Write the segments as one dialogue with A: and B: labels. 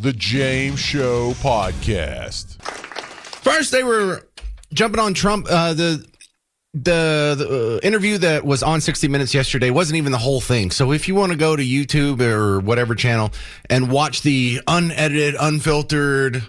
A: The James Show Podcast.
B: First, they were jumping on Trump. The interview that was on 60 Minutes yesterday wasn't even the whole thing. So if you want to go to YouTube or whatever channel and watch the unedited, unfiltered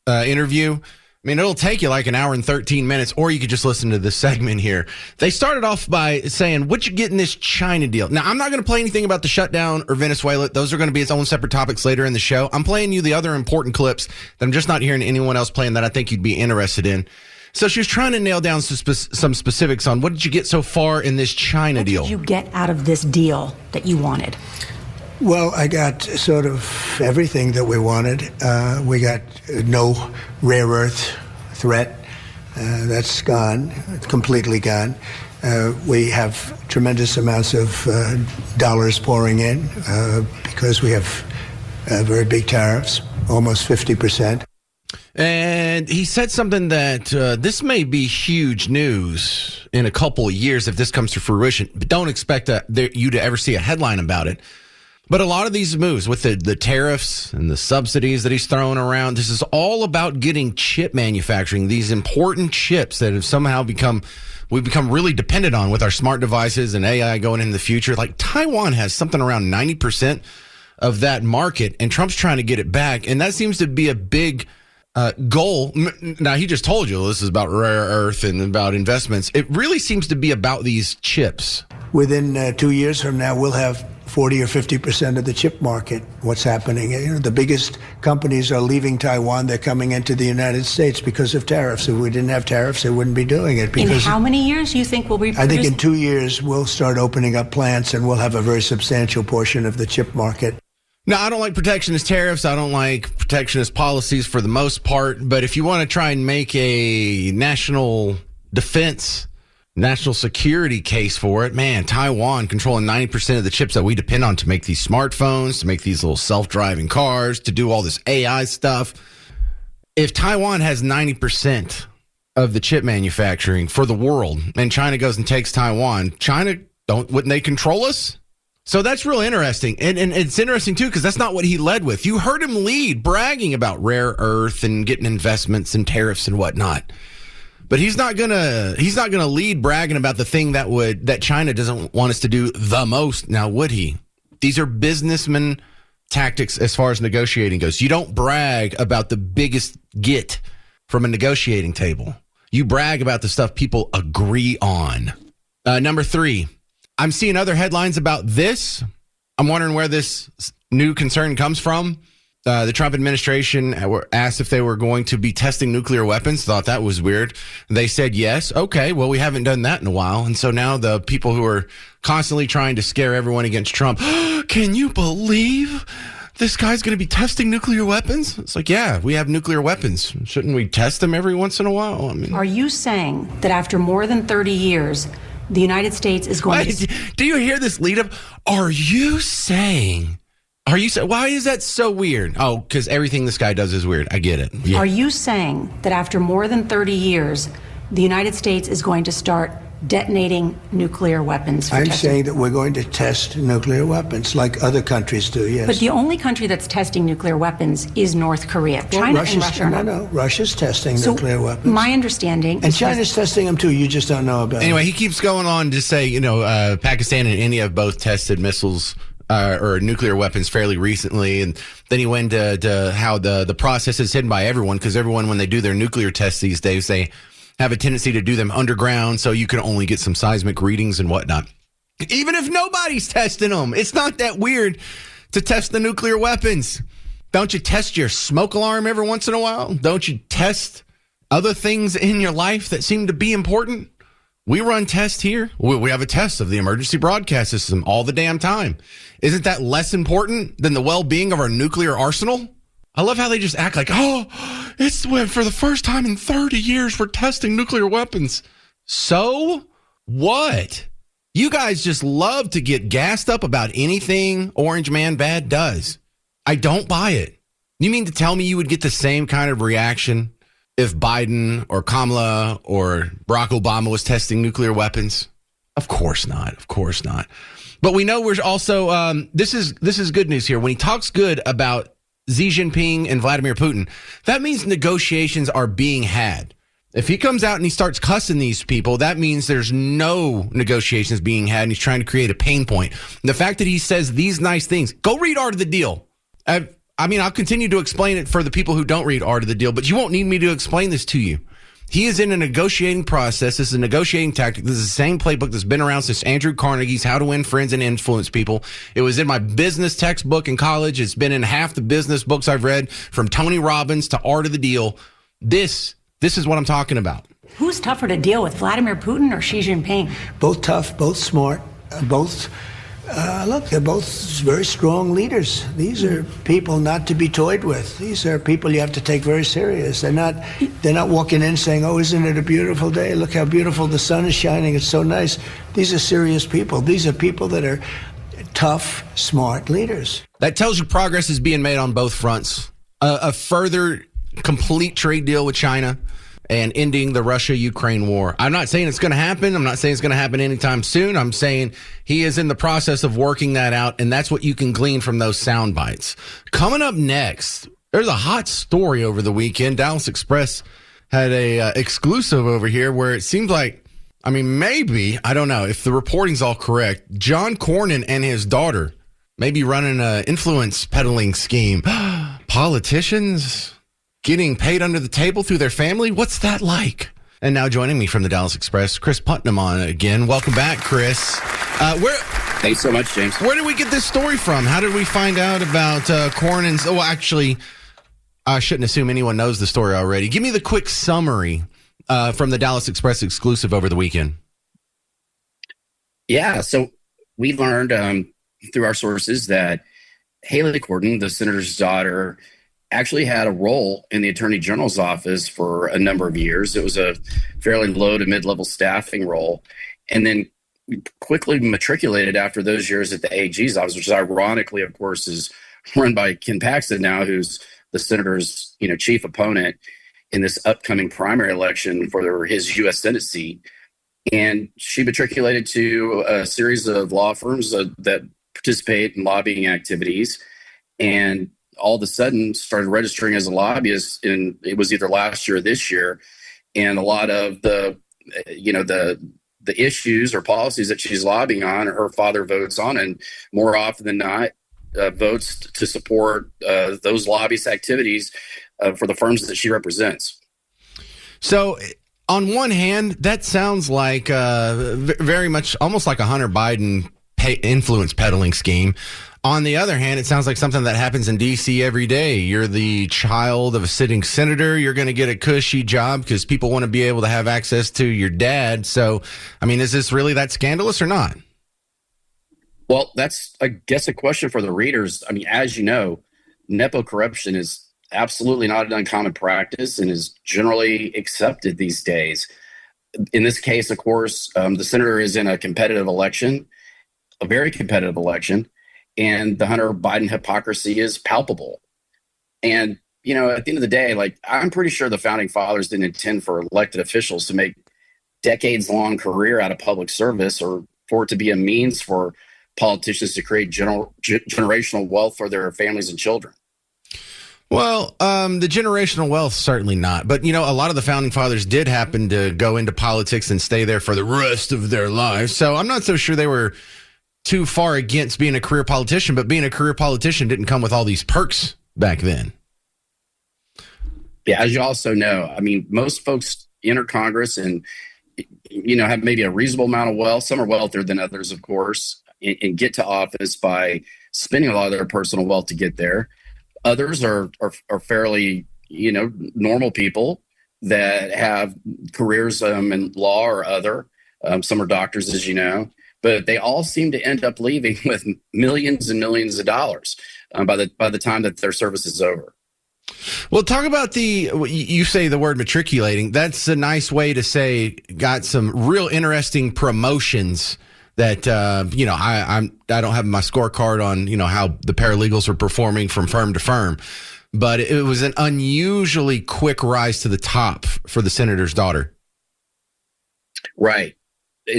B: interview, I mean, it'll take you like an hour and 13 minutes, or you could just listen to this segment here. They started off by saying, what you get in this China deal? Now, I'm not going to play anything about the shutdown or Venezuela. Those are going to be its own separate topics later in the show. I'm playing you the other important clips that I'm just not hearing anyone else playing that I think you'd be interested in. So she was trying to nail down some specifics on what did you get so far in this China deal?
C: What did you get out of this deal that you wanted?
D: Well, I got sort of everything that we wanted. We got no rare earth threat. That's gone, completely gone. We have tremendous amounts of dollars pouring in because we have very big tariffs, almost 50%.
B: And he said something that this may be huge news in a couple of years if this comes to fruition, but don't expect you to ever see a headline about it. But a lot of these moves with the tariffs and the subsidies that he's throwing around, this is all about getting chip manufacturing, these important chips that have somehow we've become really dependent on with our smart devices and AI going in the future. Like Taiwan has something around 90% of that market, and Trump's trying to get it back. And that seems to be a big goal. Now, he just told you this is about rare earth and about investments. It really seems to be about these chips.
D: Within 2 years from now, we'll have 40 or 50% of the chip market. What's happening? You know, the biggest companies are leaving Taiwan. They're coming into the United States because of tariffs. If we didn't have tariffs, they wouldn't be doing it.
C: In how many years you think we'll be producing?
D: I think in 2 years, we'll start opening up plants and we'll have a very substantial portion of the chip market.
B: Now, I don't like protectionist tariffs. I don't like protectionist policies for the most part. But if you want to try and make a national defense, national security case for it, man, Taiwan controlling 90% of the chips that we depend on to make these smartphones, to make these little self-driving cars, to do all this AI stuff. If Taiwan has 90% of the chip manufacturing for the world and China goes and takes Taiwan, wouldn't they control us? So that's real interesting. And it's interesting, too, because that's not what he led with. You heard him lead bragging about rare earth and getting investments and tariffs and whatnot. But he's not gonna lead bragging about the thing that China doesn't want us to do the most. Now, would he? These are businessman tactics as far as negotiating goes. You don't brag about the biggest get from a negotiating table. You brag about the stuff people agree on. Number 3. I'm seeing other headlines about this. I'm wondering where this new concern comes from. The Trump administration were asked if they were going to be testing nuclear weapons. Thought that was weird. They said yes. Okay, well, we haven't done that in a while. And so now the people who are constantly trying to scare everyone against Trump, can you believe this guy's going to be testing nuclear weapons? It's like, yeah, we have nuclear weapons. Shouldn't we test them every once in a while? I mean,
C: are you saying that after more than 30 years, the United States is going to...
B: Do you hear this lead up? Are you saying... Why is that so weird? Oh, because everything this guy does is weird. I get it. Yeah.
C: Are you saying that after more than 30 years, the United States is going to start detonating nuclear weapons?
D: I'm saying that we're going to test nuclear weapons like other countries do, yes.
C: But the only country that's testing nuclear weapons is North Korea. China and Russia.
D: No. Russia's testing nuclear weapons.
C: My understanding...
D: And China's testing them too. You just don't know about it.
B: Anyway, he keeps going on to say, Pakistan and India have both tested missiles or nuclear weapons fairly recently. And then he went to how the process is hidden by everyone, because everyone, when they do their nuclear tests these days, they have a tendency to do them underground, so you can only get some seismic readings and whatnot. Even if nobody's testing them, it's not that weird to test the nuclear weapons. Don't you test your smoke alarm every once in a while? Don't you test other things in your life that seem to be important? We run tests here. We have a test of the emergency broadcast system all the damn time. Isn't that less important than the well-being of our nuclear arsenal? I love how they just act like, it's for the first time in 30 years we're testing nuclear weapons. So what? You guys just love to get gassed up about anything Orange Man Bad does. I don't buy it. You mean to tell me you would get the same kind of reaction if Biden or Kamala or Barack Obama was testing nuclear weapons? Of course not. Of course not. But we know we're also, this is good news here. When he talks good about Xi Jinping and Vladimir Putin, that means negotiations are being had. If he comes out and he starts cussing these people, that means there's no negotiations being had, and he's trying to create a pain point. And the fact that he says these nice things, go read Art of the Deal. I'll continue to explain it for the people who don't read Art of the Deal, but you won't need me to explain this to you. He is in a negotiating process. This is a negotiating tactic. This is the same playbook that's been around since Andrew Carnegie's How to Win Friends and Influence People. It was in my business textbook in college. It's been in half the business books I've read, from Tony Robbins to Art of the Deal. This is what I'm talking about.
C: Who's tougher to deal with, Vladimir Putin or Xi Jinping?
D: Both tough, both smart, both. They're both very strong leaders. These are people not to be toyed with. These are people you have to take very serious. They're not walking in saying, "Oh, isn't it a beautiful day? Look how beautiful the sun is shining. It's so nice." These are serious people. These are people that are tough, smart leaders.
B: That tells you progress is being made on both fronts. A further complete trade deal with China and ending the Russia-Ukraine war. I'm not saying it's going to happen. I'm not saying it's going to happen anytime soon. I'm saying he is in the process of working that out, and that's what you can glean from those sound bites. Coming up next, there's a hot story over the weekend. Dallas Express had a exclusive over here where it seems like, maybe, I don't know if the reporting's all correct, John Cornyn and his daughter may be running an influence peddling scheme. Politicians getting paid under the table through their family? What's that like? And now joining me from the Dallas Express, Chris Putnam on again. Welcome back, Chris.
E: Thanks so much, James.
B: Where did we get this story from? How did we find out about Cornyn's? Oh, actually, I shouldn't assume anyone knows the story already. Give me the quick summary from the Dallas Express exclusive over the weekend.
E: Yeah, so we learned through our sources that Haley Cornyn, the senator's daughter, actually had a role in the Attorney General's office for a number of years. It was a fairly low to mid-level staffing role, and then quickly matriculated after those years at the AG's office, which is ironically, of course, is run by Ken Paxton now, who's the senator's chief opponent in this upcoming primary election for his U.S. Senate seat. And she matriculated to a series of law firms that participate in lobbying activities, and all of a sudden started registering as a lobbyist, and it was either last year or this year. And a lot of the issues or policies that she's lobbying on, her father votes on, and more often than not votes to support those lobbyist activities for the firms that she represents.
B: So on one hand, that sounds like very much almost like a Hunter Biden influence peddling scheme. On the other hand, it sounds like something that happens in D.C. every day. You're the child of a sitting senator. You're going to get a cushy job because people want to be able to have access to your dad. So, is this really that scandalous or not?
E: Well, that's, I guess, a question for the readers. As you know, Nepo corruption is absolutely not an uncommon practice and is generally accepted these days. In this case, of course, the senator is in a competitive election, a very competitive election. And the Hunter Biden hypocrisy is palpable. And, at the end of the day, I'm pretty sure the founding fathers didn't intend for elected officials to make decades-long career out of public service, or for it to be a means for politicians to create generational wealth for their families and children.
B: Well, the generational wealth, certainly not. But, a lot of the founding fathers did happen to go into politics and stay there for the rest of their lives. So I'm not so sure they were too far against being a career politician, but being a career politician didn't come with all these perks back then.
E: Yeah, as you also know, most folks enter Congress and, have maybe a reasonable amount of wealth. Some are wealthier than others, of course, and get to office by spending a lot of their personal wealth to get there. Others are fairly, normal people that have careers in law or other. Some are doctors, as you know. But they all seem to end up leaving with millions and millions of dollars by the time that their service is over.
B: Well, talk about you say the word matriculating. That's a nice way to say got some real interesting promotions that, I don't have my scorecard on, how the paralegals are performing from firm to firm. But it was an unusually quick rise to the top for the senator's daughter.
E: Right.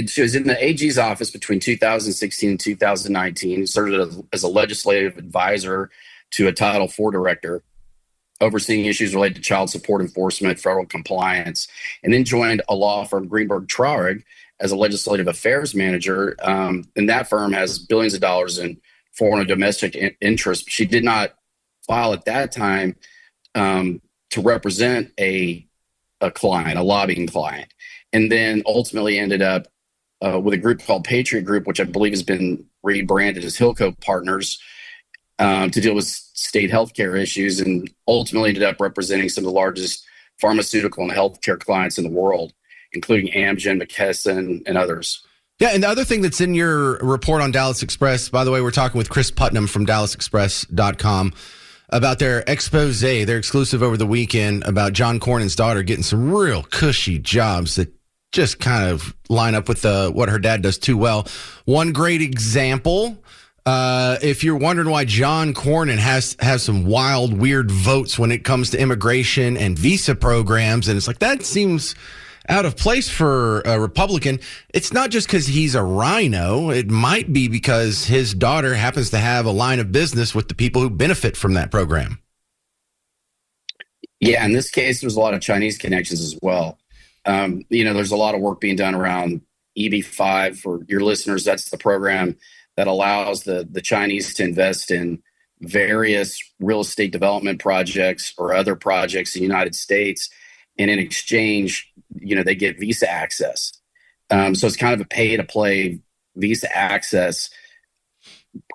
E: She was in the AG's office between 2016 and 2019. Served as a legislative advisor to a Title IV director, overseeing issues related to child support enforcement, federal compliance, and then joined a law firm, Greenberg Traurig, as a legislative affairs manager. And that firm has billions of dollars in foreign and domestic interest. She did not file at that time to represent a client, a lobbying client, and then ultimately ended up with a group called Patriot Group, which I believe has been rebranded as Hilco Partners, to deal with state healthcare issues, and ultimately ended up representing some of the largest pharmaceutical and healthcare clients in the world, including Amgen, McKesson, and others.
B: Yeah, and the other thing that's in your report on Dallas Express, by the way, we're talking with Chris Putnam from DallasExpress.com about their expose, their exclusive over the weekend about John Cornyn's daughter getting some real cushy jobs that just kind of line up with what her dad does too well. One great example, if you're wondering why John Cornyn has some wild, weird votes when it comes to immigration and visa programs, and it's like that seems out of place for a Republican. It's not just because he's a rhino. It might be because his daughter happens to have a line of business with the people who benefit from that program.
E: Yeah, in this case, there's a lot of Chinese connections as well. There's a lot of work being done around EB-5. For your listeners, that's the program that allows the Chinese to invest in various real estate development projects or other projects in the United States. And in exchange, they get visa access. So it's kind of a pay-to-play visa access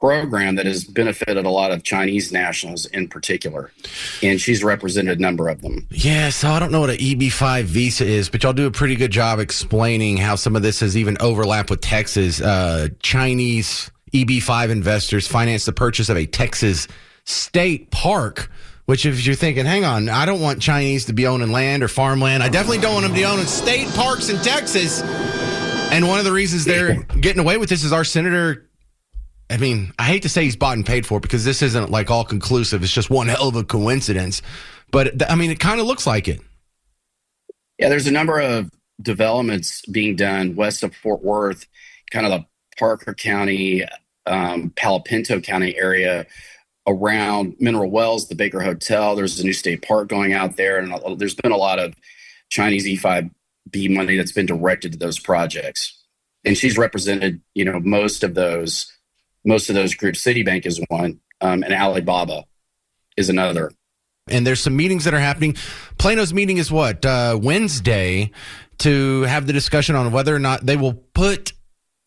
E: program that has benefited a lot of Chinese nationals in particular. And she's represented a number of them.
B: Yeah, so I don't know what an EB-5 visa is, but y'all do a pretty good job explaining how some of this has even overlapped with Texas. Chinese EB-5 investors financed the purchase of a Texas state park, which if you're thinking, hang on, I don't want Chinese to be owning land or farmland. I definitely don't want them to be owning state parks in Texas. And one of the reasons they're getting away with this is our senator. I mean, I hate to say he's bought and paid for because this isn't like all conclusive. It's just one hell of a coincidence. But I mean, it kind of looks like it.
E: Yeah, there's a number of developments being done west of Fort Worth, kind of the Parker County, Palo Pinto County area, around Mineral Wells, the Baker Hotel. There's a new state park going out there, and there's been a lot of Chinese E5B money that's been directed to those projects. And she's represented, most of those groups. Citibank is one, and Alibaba is another.
B: And there's some meetings that are happening. Plano's meeting is what? Wednesday, to have the discussion on whether or not they will put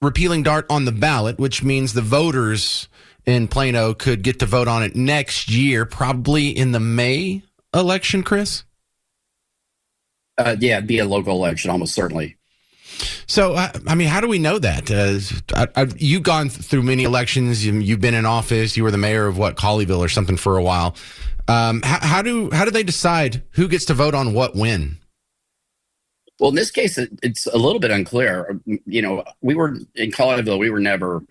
B: repealing DART on the ballot, which means the voters in Plano could get to vote on it next year, probably in the May election, Chris?
E: Yeah, it'd be a local election, almost certainly.
B: So, I mean, how do we know that? You've gone through many elections. You've been in office. You were the mayor of Colleyville or something for a while. How do they decide who gets to vote on what when?
E: Well, in this case, it's a little bit unclear. We were in Colleyville. We were never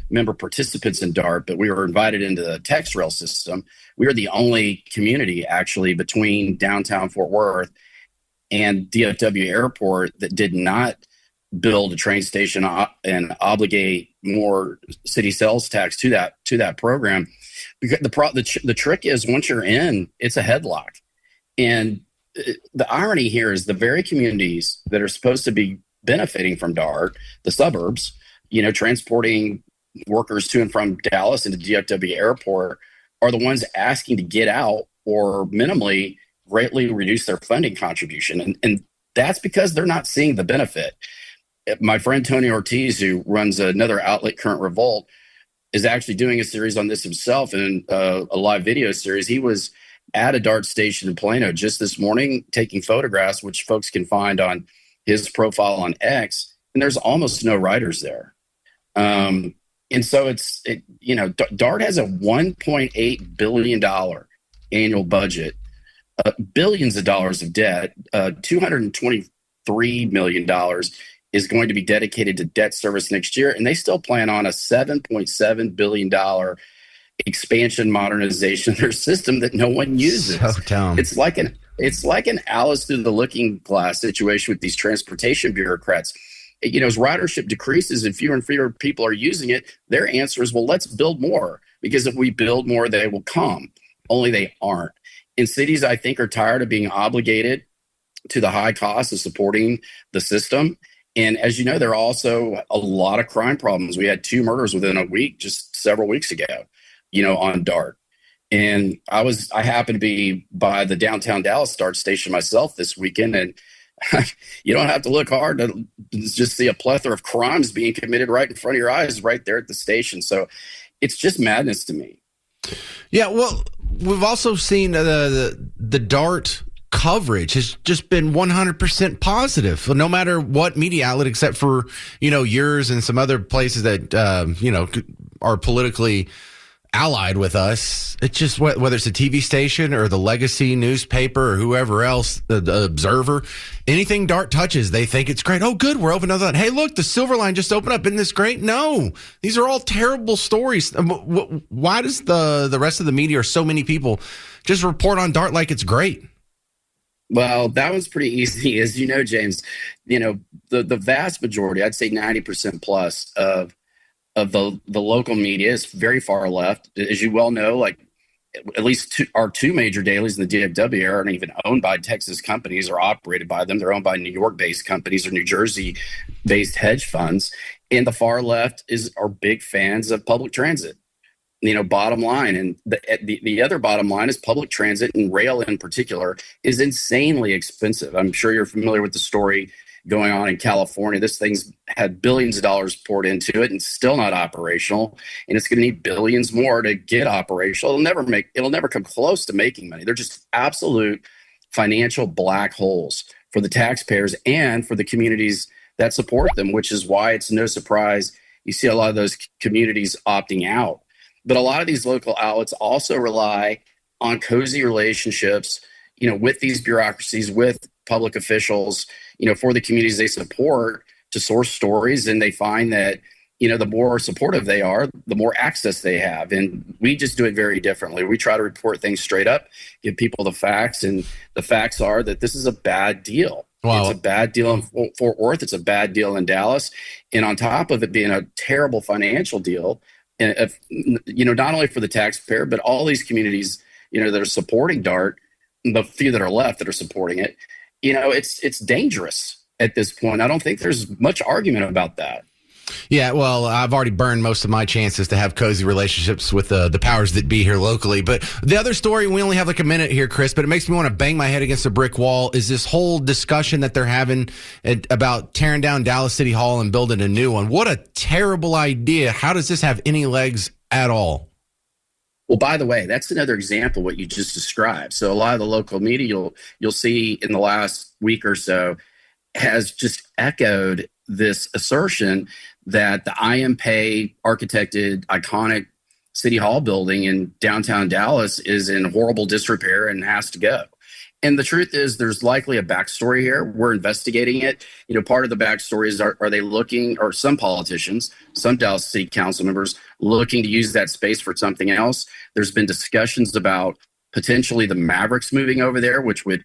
E: member participants in DART, but we were invited into the text rail system. We were the only community actually between downtown Fort Worth and DFW Airport that did not build a train station and obligate more city sales tax to that program. Because the trick is once you're in, it's a headlock. And the irony here is the very communities that are supposed to be benefiting from DART, the suburbs, transporting workers to and from Dallas into DFW Airport, are the ones asking to get out or minimally greatly reduce their funding contribution. And that's because they're not seeing the benefit. My friend Tony Ortiz, who runs another outlet, Current Revolt, is actually doing a series on this himself in a live video series. He was at a DART station in Plano just this morning taking photographs, which folks can find on his profile on X, and there's almost no riders there. And so DART has a $1.8 billion annual budget, billions of dollars of debt, $223 million is going to be dedicated to debt service next year. And they still plan on a $7.7 billion expansion modernization of their system that no one uses.
B: So dumb.
E: It's like an Alice through the looking glass situation with these transportation bureaucrats. As ridership decreases and fewer people are using it, their answer is, well, let's build more. because if we build more, they will come. Only they aren't. And cities, I think, are tired of being obligated to the high cost of supporting the system. And as you know, there are also a lot of crime problems. We had 2 murders within a week, just several weeks ago, on DART. And I happened to be by the downtown Dallas DART station myself this weekend, and you don't have to look hard to just see a plethora of crimes being committed right in front of your eyes, right there at the station. So it's just madness to me.
B: Yeah, well, we've also seen the DART coverage has just been 100% positive, no matter what media outlet, except for, yours and some other places that, are politically allied with us. It's just whether it's a TV station or the Legacy newspaper or whoever else, the Observer, anything DART touches, they think it's great. Oh, good, we're open to that. Hey, look, the Silver Line just opened up. Isn't this great? No, these are all terrible stories. Why does the rest of the media or so many people just report on DART like it's great?
E: Well, that was pretty easy. As you know, James, the vast majority, I'd say 90% plus of the local media is very far left. As you well know, like at least our 2 major dailies in the DFW aren't even owned by Texas companies or operated by them. They're owned by New York-based companies or New Jersey-based hedge funds. And the far left are big fans of public transit. Bottom line. And the other bottom line is public transit, and rail in particular, is insanely expensive. I'm sure you're familiar with the story going on in California. This thing's had billions of dollars poured into it and still not operational. And it's going to need billions more to get operational. It'll never come close to making money. They're just absolute financial black holes for the taxpayers and for the communities that support them, which is why it's no surprise you see a lot of those communities opting out. But a lot of these local outlets also rely on cozy relationships, with these bureaucracies, with public officials, for the communities they support to source stories. And they find that, the more supportive they are, the more access they have. And we just do it very differently. We try to report things straight up, give people the facts. And the facts are that this is a bad deal. Wow. It's a bad deal in Fort Worth. It's a bad deal in Dallas. And on top of it being a terrible financial deal, not only for the taxpayer, but all these communities, that are supporting DART, the few that are left that are supporting it, it's dangerous at this point. I don't think there's much argument about that.
B: Yeah, well, I've already burned most of my chances to have cozy relationships with the powers that be here locally. But the other story, we only have like a minute here, Chris, but it makes me want to bang my head against a brick wall, is this whole discussion that they're having about tearing down Dallas City Hall and building a new one. What a terrible idea. How does this have any legs at all?
E: Well, by the way, that's another example of what you just described. So a lot of the local media you'll see in the last week or so has just echoed this assertion that the IMPay architected iconic City Hall building in downtown Dallas is in horrible disrepair and has to go. And the truth is there's likely a backstory here. We're investigating it. Part of the backstory is are they looking, or some politicians, some Dallas City Council members looking to use that space for something else. There's been discussions about potentially the Mavericks moving over there, which would,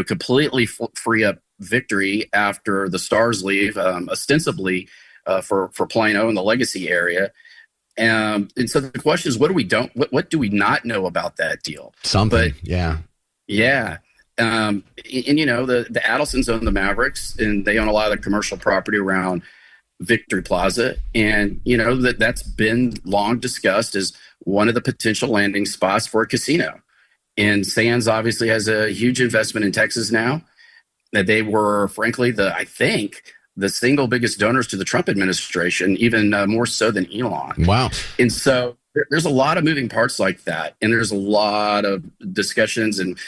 E: completely free up Victory after the Stars leave, ostensibly for Plano and the Legacy area. And so the question is, what do we not know about that deal?
B: Something,
E: yeah. And the Adelsons own the Mavericks, and they own a lot of the commercial property around Victory Plaza. And, that's been long discussed as one of the potential landing spots for a casino. And Sands obviously has a huge investment in Texas now. That they were, frankly, I think, the single biggest donors to the Trump administration, even more so than Elon.
B: Wow.
E: And so there's a lot of moving parts like that. And there's a lot of discussions and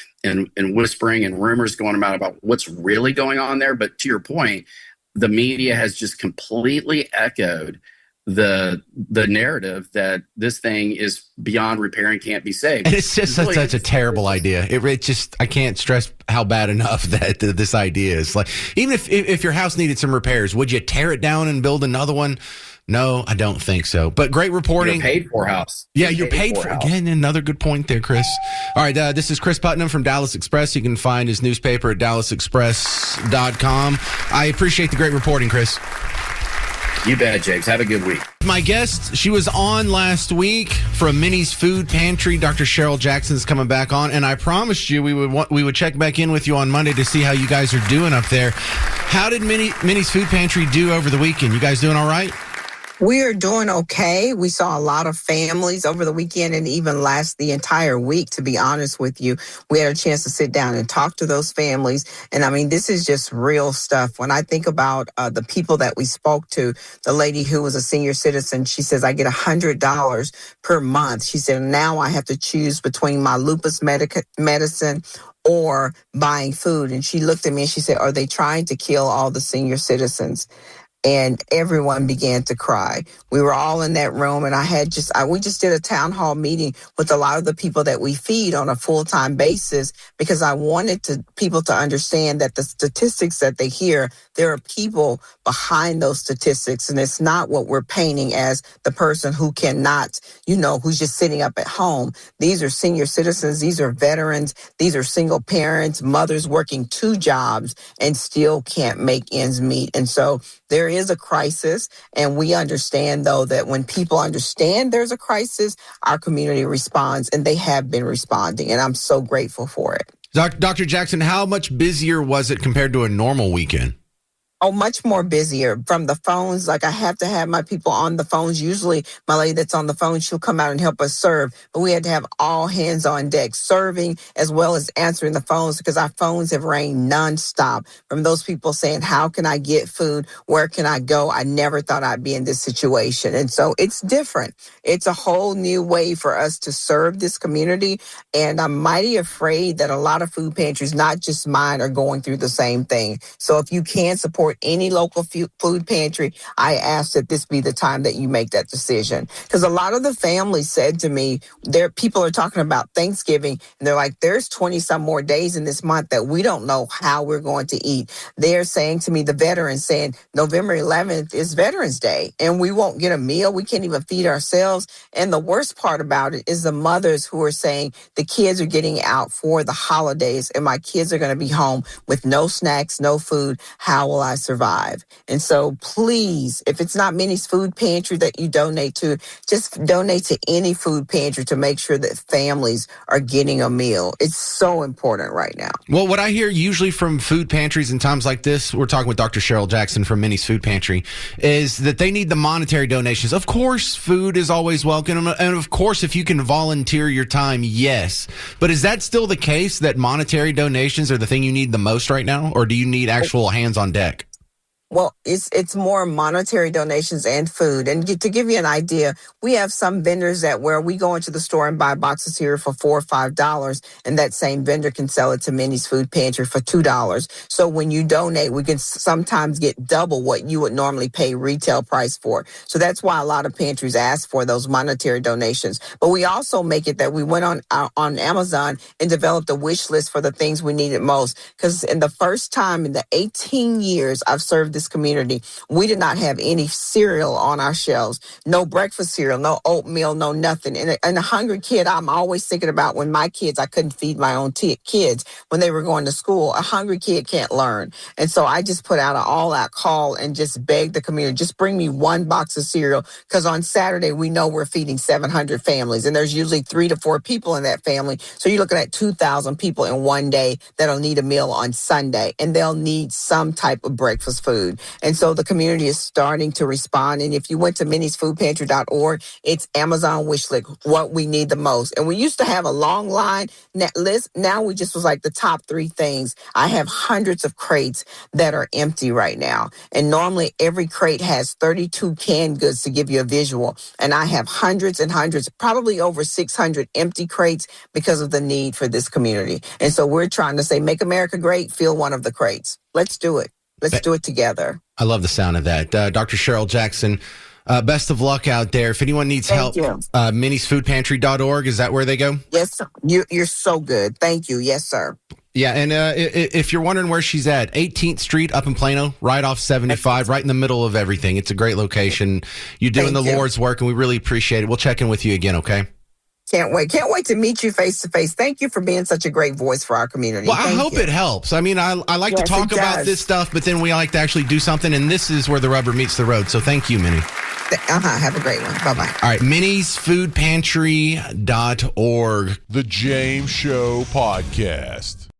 E: whispering and rumors going about what's really going on there. But to your point, the media has just completely echoed the narrative that this thing is beyond repair and can't be saved.
B: And it's just such a terrible idea. It just, I can't stress how bad enough that this idea is. Like, even if your house needed some repairs, would you tear it down and build another one? No, I don't think so. But great reporting.
E: You're paid for house.
B: Yeah, you're paid for. Again, another good point there, Chris. All right, this is Chris Putnam from Dallas Express. You can find his newspaper at dallasexpress.com. I appreciate the great reporting, Chris.
E: You bet, James. Have a good week.
B: My guest, she was on last week from Minnie's Food Pantry. Dr. Cheryl Jackson is coming back on, and I promised you we would check back in with you on Monday to see how you guys are doing up there. How did Minnie's Food Pantry do over the weekend? You guys doing all right?
F: We are doing okay. We saw a lot of families over the weekend and even the entire week, to be honest with you. We had a chance to sit down and talk to those families. And I mean, this is just real stuff. When I think about the people that we spoke to, the lady who was a senior citizen, she says, I get $100 per month. She said, now I have to choose between my lupus medicine or buying food. And she looked at me and she said, are they trying to kill all the senior citizens? And everyone began to cry. We were all in that room, and we just did a town hall meeting with a lot of the people that we feed on a full-time basis, because I wanted people to understand that the statistics that they hear, there are people behind those statistics, and it's not what we're painting as the person who cannot, who's just sitting up at home. These are senior citizens. These are veterans. These are single parents, mothers working 2 jobs and still can't make ends meet. And so there is a crisis, and we understand, though, that when people understand there's a crisis, our community responds, and they have been responding, and I'm so grateful for it.
B: Dr. Jackson, how much busier was it compared to a normal weekend?
F: Oh, much more busier. From the phones, like I have to have my people on the phones. Usually my lady that's on the phone, she'll come out and help us serve. But we had to have all hands on deck, serving as well as answering the phones, because our phones have rang nonstop from those people saying, how can I get food? Where can I go? I never thought I'd be in this situation. And so it's different. It's a whole new way for us to serve this community. And I'm mighty afraid that a lot of food pantries, not just mine, are going through the same thing. So if you can support any local food pantry, I ask that this be the time that you make that decision. Because a lot of the families said to me, people are talking about Thanksgiving, and they're like, there's 20 some more days in this month that we don't know how we're going to eat. They're saying to me, the veterans saying November 11th is Veterans Day, and we won't get a meal. We can't even feed ourselves. And the worst part about it is the mothers who are saying the kids are getting out for the holidays, and my kids are going to be home with no snacks, no food. How will I survive? And so please, if it's not Minnie's Food Pantry that you donate to, just donate to any food pantry to make sure that families are getting a meal. It's so important right now.
B: Well, what I hear usually from food pantries in times like this, we're talking with Dr. Cheryl Jackson from Minnie's Food Pantry, is that they need the monetary donations. Of course, food is always welcome. And of course, if you can volunteer your time, yes. But is that still the case, that monetary donations are the thing you need the most right now? Or do you need actual hands on deck?
F: Well, it's more monetary donations and food. And to give you an idea, we have some vendors that where we go into the store and buy boxes here for $4 or $5, and that same vendor can sell it to Minnie's Food Pantry for $2. So when you donate, we can sometimes get double what you would normally pay retail price for. So that's why a lot of pantries ask for those monetary donations. But we also make it that we went on Amazon and developed a wish list for the things we needed most. Because in the first time in the 18 years I've served this community, we did not have any cereal on our shelves. No breakfast cereal, no oatmeal, no nothing. And a hungry kid, I'm always thinking about when my kids, I couldn't feed my own kids when they were going to school. A hungry kid can't learn. And so I just put out an all-out call and just begged the community, just bring me 1 box of cereal, because on Saturday, we know we're feeding 700 families, and there's usually 3 to 4 people in that family. So you're looking at 2,000 people in one day that'll need a meal on Sunday, and they'll need some type of breakfast food. And so the community is starting to respond. And if you went to minniesfoodpantry.org, it's Amazon wish list, what we need the most. And we used to have a long line list. Now we just was like the top 3 things. I have hundreds of crates that are empty right now. And normally every crate has 32 canned goods to give you a visual. And I have hundreds and hundreds, probably over 600 empty crates because of the need for this community. And so we're trying to say, make America great, fill one of the crates. Let's do it. Let's do it together.
B: I love the sound of that. Dr. Cheryl Jackson, best of luck out there. If anyone needs help, minniesfoodpantry.org, is that where they go?
F: Yes, sir. You're so good. Thank you. Yes, sir.
B: Yeah, and if you're wondering where she's at, 18th Street up in Plano, right off 75, right in the middle of everything. It's a great location. You're doing the Lord's work, and we really appreciate it. We'll check in with you again, okay?
F: Can't wait. Can't wait to meet you face to face. Thank you for being such a great voice for our community.
B: Well, I hope
F: you.
B: it helps. I mean, I like to
F: Yes,
B: talk
F: it
B: about
F: does.
B: this stuff, but then we like to actually do something, and this is where the rubber meets the road. So thank you, Minnie.
F: Have a great one. Bye-bye.
B: All right, minniesfoodpantry.org.
A: The James Show Podcast.